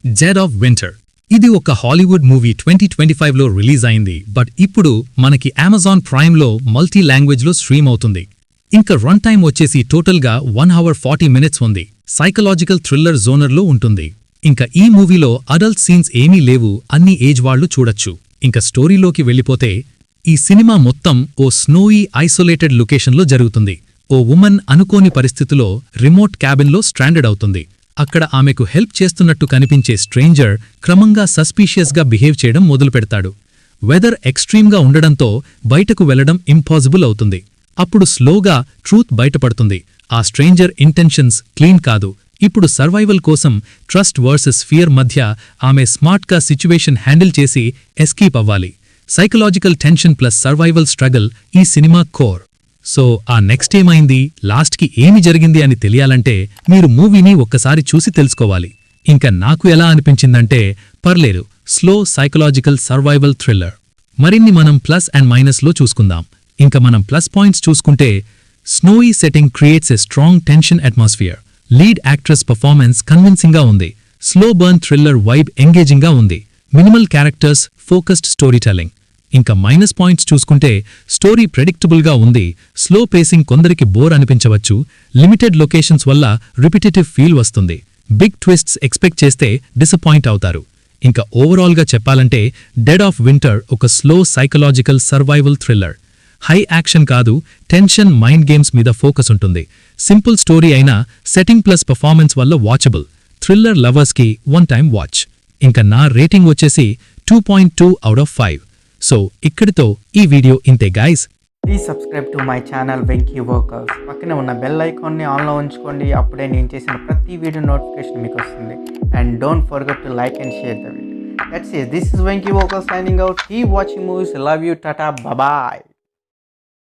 Dead of winter. ఇది ఒక Hollywood movie 2025లో release అయింది, బట్ ఇప్పుడు మనకి అమెజాన్ ప్రైమ్లో మల్టీ లాంగ్వేజ్లో స్ట్రీమ్ అవుతుంది. ఇంకా రన్ టైం వచ్చేసి టోటల్గా 1 hour 40 minutes ఉంది. సైకలాజికల్ థ్రిల్లర్ జోనర్లో ఉంటుంది. ఇంకా ఈ మూవీలో అడల్ట్ సీన్స్ ఏమీ లేవు, అన్ని ఏజ్ వాళ్లు చూడొచ్చు. ఇంకా స్టోరీలోకి వెళ్ళిపోతే ఈ సినిమా మొత్తం ఓ స్నోయి ఐసోలేటెడ్ లొకేషన్లో జరుగుతుంది. ఓ ఉమన్ అనుకోని పరిస్థితిలో రిమోట్ క్యాబిన్లో స్ట్రాండెడ్ అవుతుంది. అక్కడ ఆమెకు హెల్ప్ చేస్తున్నట్టు కనిపించే స్ట్రేంజర్ క్రమంగా సస్పీషియస్గా బిహేవ్ చేయడం మొదలుపెడతాడు. వెదర్ ఎక్స్ట్రీమ్గా ఉండడంతో బయటకు వెళ్లడం ఇంపాసిబుల్ అవుతుంది. అప్పుడు స్లోగా ట్రూత్ బయటపడుతుంది. ఆ స్ట్రేంజర్ ఇంటెన్షన్స్ క్లీన్ కాదు. ఇప్పుడు సర్వైవల్ కోసం ట్రస్ట్ వర్సెస్ ఫియర్ మధ్య ఆమె స్మార్ట్గా సిచ్యువేషన్ హ్యాండిల్ చేసి ఎస్కేప్ అవ్వాలి. Psychological tension plus survival struggle ఈ సినిమా కోర్. సో ఆ నెక్స్ట్ ఏమైంది, లాస్ట్కి ఏమి జరిగింది అని తెలియాలంటే మీరు మూవీని ఒక్కసారి చూసి తెలుసుకోవాలి. ఇంకా నాకు ఎలా అనిపించిందంటే పర్లేదు, స్లో సైకలాజికల్ సర్వైవల్ థ్రిల్లర్. మరిన్ని మనం ప్లస్ అండ్ మైనస్లో చూసుకుందాం. ఇంకా మనం ప్లస్ పాయింట్స్ చూసుకుంటే snowy setting creates a strong tension atmosphere. Lead actress performance కన్విన్సింగ్గా ఉంది. స్లో బర్న్ థ్రిల్లర్ వైబ్ ఎంగేజింగ్గా ఉంది. Minimal characters, focused story telling. ఇంకా మైనస్ పాయింట్స్ చూసుకుంటే స్టోరీ ప్రెడిక్టబుల్గా ఉంది. స్లో పేసింగ్ కొందరికి బోర్ అనిపించవచ్చు. లిమిటెడ్ లొకేషన్స్ వల్ల రిపిటేటివ్ ఫీల్ వస్తుంది. బిగ్ ట్విస్ట్స్ ఎక్స్పెక్ట్ చేస్తే డిసప్పాయింట్ అవుతారు. ఇంకా ఓవరాల్గా చెప్పాలంటే డెడ్ ఆఫ్ వింటర్ ఒక slow psychological survival thriller. High action కాదు, టెన్షన్, మైండ్ గేమ్స్ మీద ఫోకస్ ఉంటుంది. సింపుల్ స్టోరీ అయినా సెట్టింగ్ ప్లస్ పర్ఫార్మెన్స్ వల్ల వాచబుల్. థ్రిల్లర్ లవర్స్కి వన్ టైమ్ వాచ్. ఇంకా నా రేటింగ్ వచ్చేసి 2.2 out of 5. సో ఇక్కడితో ఈ వీడియో ఇంతే guys. Please subscribe to my channel Venky workers. పక్కనే ఉన్న బెల్ ఐకాన్ని ఆన్లో ఉంచుకోండి. అప్పుడే నేను చేసిన ప్రతి వీడియో నోటిఫికేషన్ మీకు వస్తుంది. And don't forget to like and share the video. That's it. This is Venky workers signing out. Keep watching movies. Love you. Tata. Bye.